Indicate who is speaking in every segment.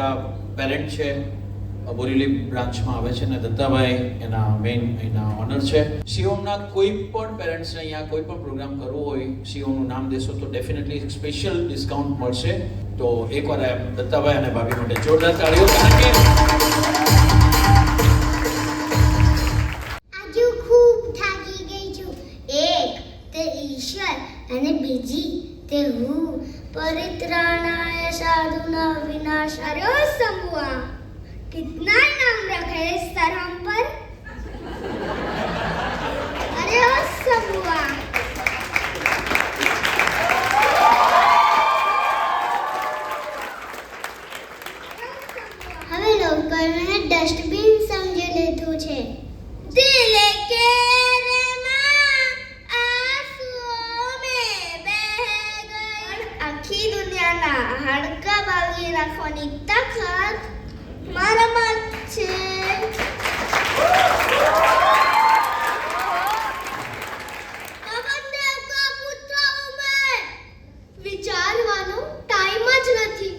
Speaker 1: અમારા પેરેન્ટ છે, બોરીલી બ્રાન્ચમાં આવે છે, અને દત્તાભાઈ એના મેઇન એના ઓનર છે. શિવમના કોઈ પણ પેરેન્ટ્સને અહીંયા કોઈ પણ પ્રોગ્રામ કરવો હોય, શિવમનું નામ દેશો તો ડેફિનેટલી સ્પેશિયલ ડિસ્કાઉન્ટ મળશે. તો એકવાર દત્તાભાઈ અને ભાભી માટે જોરદાર તાળીઓ. કારણ કે
Speaker 2: આજે ખૂબ થાકી ગઈ છું. એક તે ઈશ્વર અને બીજી તે હું. परित्राणाय साधुना विनाशाय समूहा. कितना नाम रखा है इस तरह पर. अरे ओ समूहा. હવે લોકોને ડસ્ટબિન સમજી લીધું છે. દિલ કે આખી દુનિયાના હાડકા બાળી રાખવાની તાકાત મારામાં છે. પવનદેવ કા પુત્ર હું મેં. વિચારવાનો ટાઈમ જ નથી.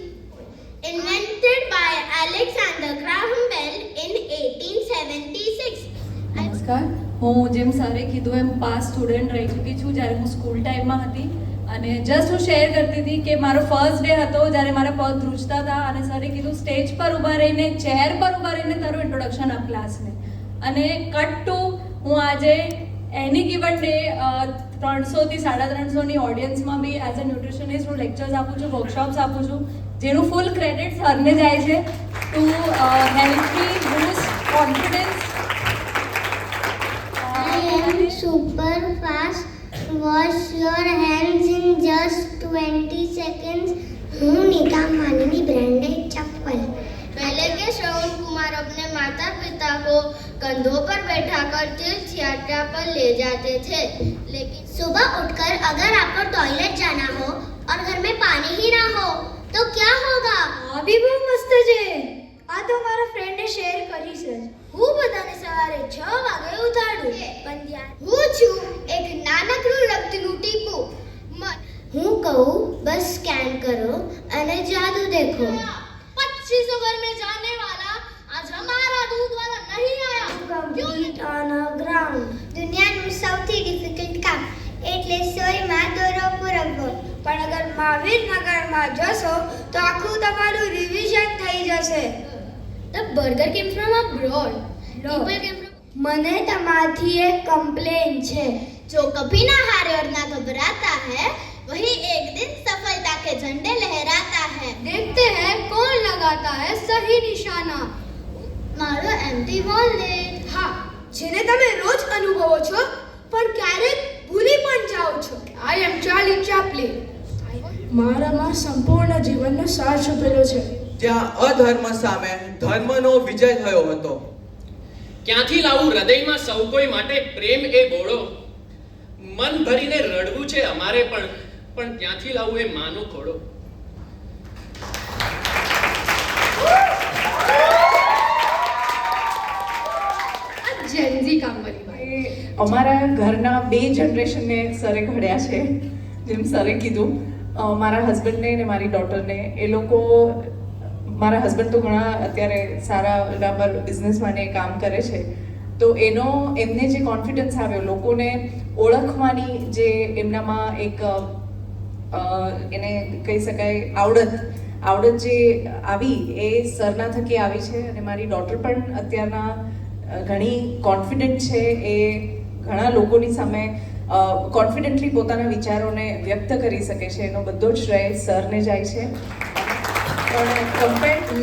Speaker 2: Invented by Alexander Graham Bell in 1876.
Speaker 3: નમસ્કાર, હું જેમ સરે કીધું એમ પાસ સ્ટુડન્ટ રહી ચૂકી છું જ્યારે હું સ્કૂલ ટાઈમમાં હતી. અને જસ્ટ હું શેર કરતી હતી કે મારો ફર્સ્ટ ડે હતો જ્યારે મારા પગ ધ્રુજતા હતા અને સરે કીધું સ્ટેજ પર ઊભા રહીને, ચેર પર ઊભા રહીને તારું ઇન્ટ્રોડક્શન આપ ક્લાસને. અને કટ ટુ હું આજે એની ગિવન ડે 300થી 350ની ઓડિયન્સમાં બી એઝ અ ન્યુટ્રિશનિસ્ટ હું લેક્ચર્સ આપું છું, વર્કશોપ્સ આપું છું, જેનું ફૂલ ક્રેડિટ સરને જાય છે to help me boost confidence.
Speaker 2: Super fast. Wash your hands in just 20 seconds. हूँ निकाम माननी ब्रांडेड चप्पल. पहले के श्रवण कुमार अपने माता पिता को कंधों पर बैठाकर तीर्थ यात्रा पर ले जाते थे. लेकिन सुबह उठकर अगर आपको टॉयलेट जाना हो और घर में पानी ही ना हो तो क्या होगा.
Speaker 4: अभी बहुत मस्त है. આ તો મારા ફ્રેન્ડે શેર કરી છે. હું બધાને સવારે 6 વાગે ઉઠાડું. પણ યાર
Speaker 2: હું છું એક નાનકડું રક્તનું ટીપું. હું કહું બસ સ્કેન કરો અને જાદू देखो. 25 ओवर में जाने वाला आज हमारा दूध वाला नहीं आया.
Speaker 4: complete on a ground.
Speaker 2: દુનિયાનું સૌથી ડિફિકલ્ટ કામ એટલે સોયમાં દોરો પૂરવો.
Speaker 4: પણ અગર મહાવીર નગરમાં જશો તો આખું તમારું રિવિઝન થઈ જશે.
Speaker 2: The burger came from abroad.
Speaker 4: People
Speaker 2: came from.
Speaker 4: મને તમારથી એક કમ્પ્લેન છે.
Speaker 2: जो कभी ना हारे और ना घबराता है वही एक दिन सफलता के झंडे लहराता है.
Speaker 4: देखते हैं कौन लगाता है सही निशाना.
Speaker 2: मारो एम्प्टी वॉलेट.
Speaker 4: હા, જેને તમે રોજ અનુભવો છો પણ ક્યારેક ભૂલી પણ જાઓ છો. આઈ એમ ચાર્લી ચેપ્લિન. મારામાં સંપૂર્ણ જીવનનો સાર છુપેલો છે.
Speaker 5: જ્યાં અધર્મ સામે ધર્મનો વિજય થયો હતો.
Speaker 6: ક્યાંથી લાવું હૃદયમાં સૌ કોઈ માટે પ્રેમ એ બોળો. મન ભરીને રડવું છે અમારે પણ ક્યાંથી લાવું એ માનો ખોડો.
Speaker 4: જેનઝી કામવાળી
Speaker 3: અમારા ઘરના 2 જનરેશનને સરે ઘડ્યા છે. જેમ સરે કીધું, મારા હસબન્ડને ને મારી ડોટરને. એ લોકો, મારા હસબન્ડ તો ઘણા અત્યારે સારા બરાબર બિઝનેસમાં ને કામ કરે છે. તો એમને જે કોન્ફિડન્સ આવ્યો, લોકોને ઓળખવાની જે એમનામાં એક એને કહી શકાય આવડત જે આવી એ સરના થકી આવી છે. અને મારી ડોટર પણ અત્યારના ઘણી કોન્ફિડન્ટ છે. એ ઘણા લોકોની સામે કોન્ફિડન્ટલી પોતાના વિચારોને વ્યક્ત કરી શકે છે. એનો બધો જ શ્રેય સરને જાય છે.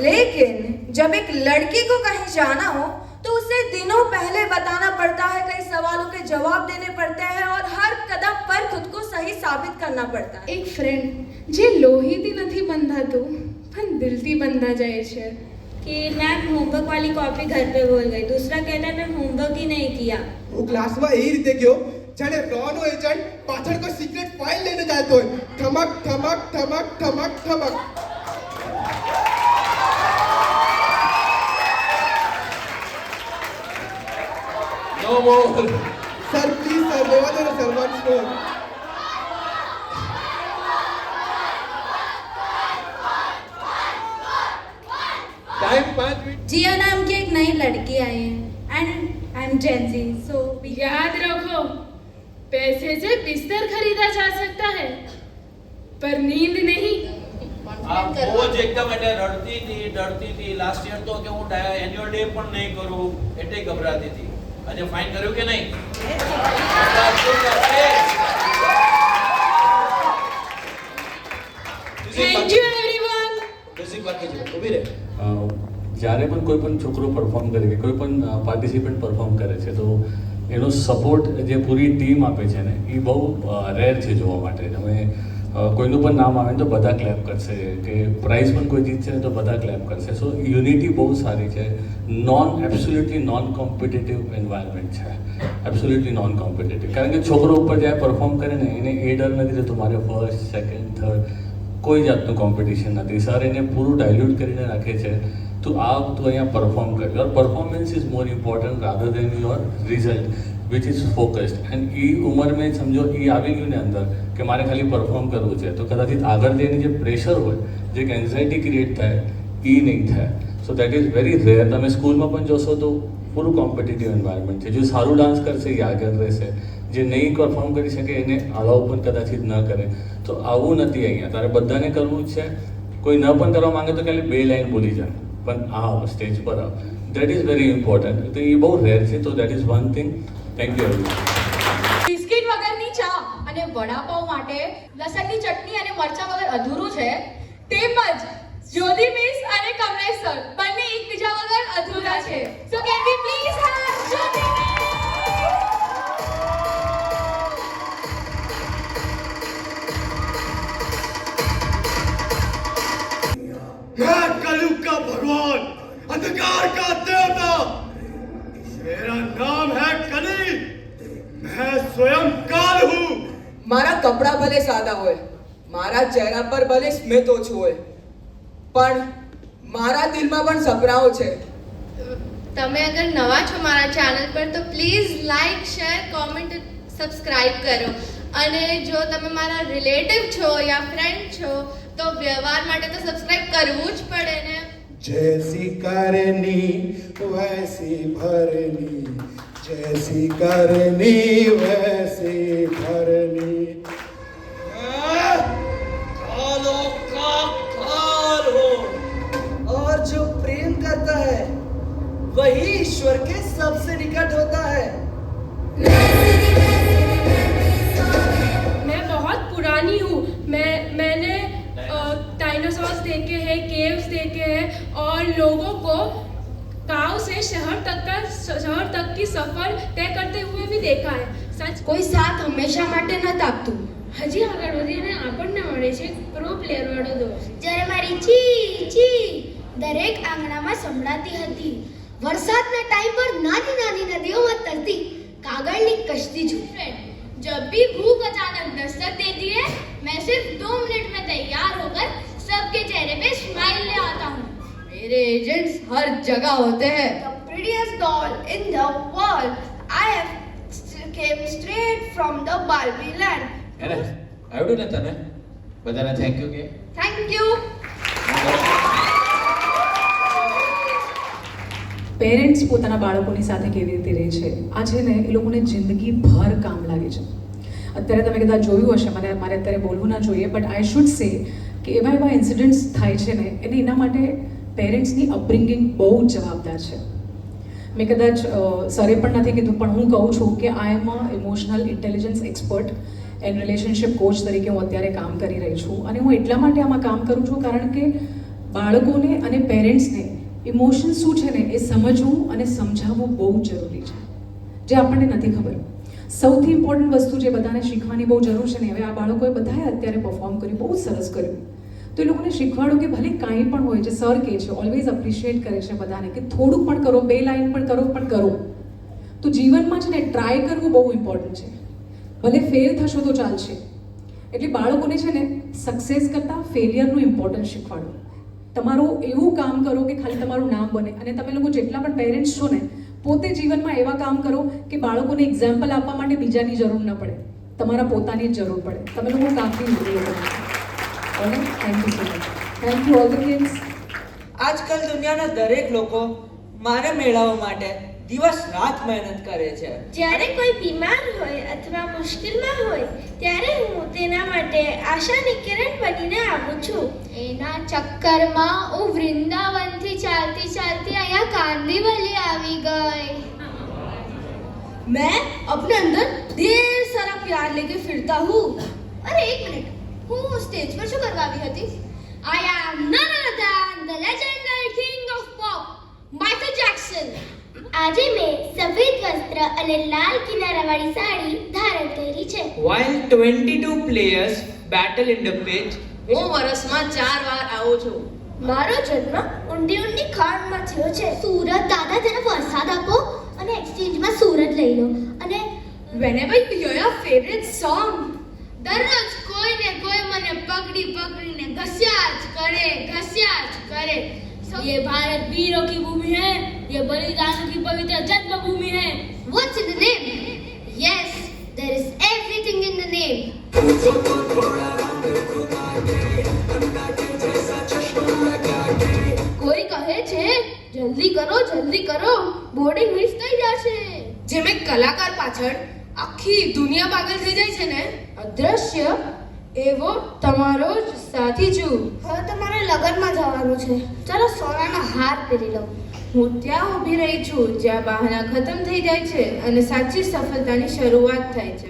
Speaker 4: लेकिन जब एक लड़की को कहीं जाना हो तो उसे दिनों पहले बताना पड़ता है, कई सवालों के जवाब देने पड़ते हैं और हर कदम पर खुद को सही साबित करना पड़ता है.
Speaker 7: એક ફ્રેન્ડ જે લોહીથી નથી બંધાતું પણ દિલથી બંધા જાય છે.
Speaker 8: कि मैम होमवर्क वाली कॉपी घर पे भूल गई. दूसरा कहता है मैं होमवर्क ही नहीं किया.
Speaker 9: હું ક્લાસમાં એ રીતે ગયો જાણે રોનો એજન્ટ પાછળ કોઈ સિક્રેટ ફાઇલ લઈને જતો હોય. ઠમક ઠમક ઠમક ઠમક ઠમક.
Speaker 5: No more.
Speaker 9: Sir please sir લેવા દો ને sir once more. Time 5 minute.
Speaker 8: Jiya नाम की एक नई लड़की आई है and I am gen Z so
Speaker 7: याद रखो, पैसे से बिस्तर खरीदा जा सकता है पर नींद नहीं।
Speaker 1: આ બહુ જ એકદમ એટલે ડરતી હતી લાસ્ટ યર તો કે હું એન્યુઅલ ડે પણ નહીં કરું એટલે ગભરાતી હતી. આજે ફાઇન કર્યું કે નહીં?
Speaker 7: Thank you everyone.
Speaker 1: મ્યુઝિક બાકી છે, ઊભી રહે.
Speaker 10: જ્યારે પણ કોઈ પણ છોકરો પરફોર્મ કરે કે કોઈ પણ પાર્ટિસિપન્ટ પરફોર્મ કરે છે તો એનો સપોર્ટ જે પૂરી ટીમ આપે છે ને એ બહુ રેર છે જોવા માટે. તમે કોઈનું પણ નામ આવે તો બધા ક્લેપ કરશે, કે પ્રાઇઝ પણ કોઈ જીતશે ને તો બધા ક્લેપ કરશે. સો યુનિટી બહુ સારી છે. એબ્સોલ્યુટલી નોન કોમ્પિટિટિવ એન્વાયરમેન્ટ છે, એબ્સોલ્યુટલી નોન કોમ્પિટિટિવ. કારણ કે છોકરો ઉપર જ્યારે પરફોર્મ કરે ને એને એ ડર નથી રહેતો મારે ફર્સ્ટ સેકન્ડ થર્ડ કોઈ જાતનું કોમ્પિટિશન નથી. સર એને પૂરું ડાયલ્યુટ કરીને રાખે છે તું અહીંયા પરફોર્મ કર. Your performance is more important rather than your result which is focused. And એ ઉંમર મેં સમજો એ આવી ગયું ને અંદર કે મારે ખાલી પરફોર્મ કરવું છે તો કદાચ આગળ જઈને જે પ્રેશર હોય, જે એન્ઝાયટી ક્રિએટ થાય એ નહીં થાય. So that is very rare. તમે સ્કૂલમાં પણ જોશો તો પૂરું કોમ્પિટિટિવ એન્વાયરમેન્ટ છે. જો સારું ડાન્સ કરશે એ આગળ રહેશે, જે નહીં પરફોર્મ કરી શકે એને અલાઉ પણ કદાચિત ન કરે. તો આવું નથી અહીંયા. તારે બધાને કરવું જ છે. કોઈ ન પણ કરવા માંગે તો ખાલી 2 લાઈન બોલી જાય પણ આવ સ્ટેજ પર આવ. That is very important. તો એ બહુ રેર છે. તો that is one thing. Thank you everyone.
Speaker 3: Biscuit વગરની ચા અને વડાપાવ માટે લસણની ચટણી અને મરચાં વગર અધૂરું છે, તેમજ જ્યોતિ મિસ અને કમલેશ સર બંને એકબીજા વગર અધૂરા છે. સો can we please have Jyoti miss.
Speaker 9: मैं कलयुग का भगवान, अंधकार का देवता, मेरा नाम है कली, मैं स्वयं काल हूँ.
Speaker 5: મારા કપડાં ભલે સાદા હોય, મારા ચહેરા પર ભલે સ્મિત ઓછું હોય, પણ મારા દિલમાં પણ સપનાઓ છે.
Speaker 8: તમે અગર નવા છો મારા ચેનલ પર તો please like share comment subscribe કરો. અને જો તમે મારા રિલેટિવ છો યા ફ્રેન્ડ છો તો વ્યવહાર માટે તો સબસ્ક્રાઇબ કરવું જ પડે ને.
Speaker 9: जैसी करनी वैसी भरनी, जैसी करनी वैसी भरनी.
Speaker 5: कालों का काल हो, और जो प्रेम करता है वही ईश्वर के सबसे निकट होता है.
Speaker 7: मैं बहुत पुरानी हूँ. मैंने डायनासोर्स देखे हैं, केव्स देखे हैं और लोगों को गांव से शहर तक की सफर तय करते हुए भी देखा है. सच
Speaker 2: કોઈ સાથ હંમેશા માટે નથી આપતું.
Speaker 7: હજી આગળ વધીને આપણને મળે છે પ્રો પ્લેયર વાળો દોસ્ત.
Speaker 2: જ્યારે મારી ચી ચી દરેક આંગણામાં સંભળાતી હતી. વરસાદના ટાઈમ પર નાની નાની નદીઓમાં તરતી કાગળની કશ્તી છું.
Speaker 8: जब भी भूख अचानक दस्तक देती है मैं सिर्फ 2 मिनट में तैयार होकर सबके चेहरे पे स्माइल ले आता हूँ.
Speaker 3: मेरे एजेंट्स हर जगह होते हैं.
Speaker 2: The prettiest doll in the world. I have came straight from the Barbie land.
Speaker 1: એને આવડ્યું ને તને? બધાને થેન્ક યુ કે
Speaker 2: Thank you.
Speaker 3: પેરેન્ટ્સ પોતાના બાળકોની સાથે કેવી રીતે રહે છે આ છે ને એ લોકોને જિંદગીભર કામ લાગે છે. અત્યારે તમે કદાચ જોયું હશે, મારે અત્યારે બોલવું ના જોઈએ, બટ આઈ શુડ સે કે એવા ઇન્સિડન્ટ્સ થાય છે ને એને એના માટે પેરેન્ટ્સની અપબ્રિંગિંગ બહુ જ જવાબદાર છે. મેં કદાચ સરે પણ નથી કીધું પણ હું કહું છું કે I am a emotional intelligence expert and relationship coach તરીકે હું અત્યારે કામ કરી રહી છું. અને હું એટલા માટે આમાં કામ કરું છું કારણ કે બાળકોને અને પેરેન્ટ્સને ઇમોશન શું છે ને એ સમજવું અને સમજાવવું બહુ જરૂરી છે, જે આપણને નથી ખબર. સૌથી ઇમ્પોર્ટન્ટ વસ્તુ જે બધાને શીખવાની બહુ જરૂર છે ને, હવે આ બાળકોએ બધાએ અત્યારે પરફોર્મ કર્યું, બહુ સરસ કર્યું, તો એ લોકોને શીખવાડો કે ભલે કાંઈ પણ હોય, જે સર કહે છે ઓલવેઝ અપ્રિશિએટ કરે છે બધાને કે થોડુંક પણ કરો, 2 લાઈન પણ કરો. તો જીવનમાં છે ને ટ્રાય કરવું બહુ ઇમ્પોર્ટન્ટ છે. ભલે ફેલ થશો તો ચાલશે. એટલે બાળકોને છે ને સક્સેસ કરતાં ફેલિયરનું ઇમ્પોર્ટન્સ શીખવાડો. તમારું એવું કામ કરો કે ખાલી તમારું નામ બને. અને તમે લોકો જેટલા પણ પેરેન્ટ્સ છો ને પોતે જીવનમાં એવા કામ કરો કે બાળકોને એક્ઝામ્પલ આપવા માટે બીજાની જરૂર ન પડે, તમારા પોતાની જ જરૂર પડે. તમે લોકો કાફી જરૂર પડે. Thank you so much. Thank you all the kids.
Speaker 5: આજકાલ દુનિયાના દરેક લોકો માને મેળવવા માટે દિવસ રાત મહેનત કરે છે.
Speaker 2: જ્યારે કોઈ બીમાર હોય અથવા મુશ્કેલમાં હોય ત્યારે હું તેના માટે આશાની કિરણ બનીને આવું છું.
Speaker 8: એના ચક્કરમાં હું વૃંદાવનથી ચાલતી ચાલતી અહીંયા કાંદીવલી આવી ગઈ.
Speaker 4: मैं अपने अंदर ढेर सारा प्यार लेके फिरता हूँ.
Speaker 8: અરે એક મિનિટ, હું સ્ટેજ પર શું કરવા આવી હતી?
Speaker 2: I am none other than the legendary king of pop, Michael Jackson. આજે મેં સફેદ વસ્ત્ર અને લાલ કિનારાવાળી સાડી ધારણ કરી છે.
Speaker 5: While 22 players battle in the pitch,
Speaker 4: હું વર્ષમાં 4 વાર આવું છું.
Speaker 2: મારો જન્મ ઊંડી ઊંડી ખાણમાં થયો છે. સુરત દાદા તરફ વરસાદ આપો અને એક્સચેન્જમાં સુરત લઈ લો. અને
Speaker 4: Whenever you hear your favorite song,
Speaker 8: દરરોજ કોઈ ને કોઈ મને પકડી પકડીને ઘસ્યા જ કરે.
Speaker 7: ये भारत वीरों की भूमि है, ये बलिदानों की पवित्र जन्मभूमि है.
Speaker 8: What's in the name? Yes, there is everything in the name.
Speaker 7: કોઈ કહે છે જલ્દી કરો બોર્ડિંગ મિસ થઈ જશે.
Speaker 4: જેમ એક કલાકાર પાછળ આખી દુનિયા પાગલ થઈ જાય છે ને,
Speaker 7: અદ્રશ્ય એવો તમારો જ સાથી છું.
Speaker 2: હવે તમારે લગ્નમાં જવાનું છે. ચાલો સોનાના હાર પહેરી લો.
Speaker 7: હું ત્યાં ઊભી રહી છું જ્યાં બહાના ખતમ થઈ જાય છે અને સાચી સફળતાની શરૂઆત થાય છે.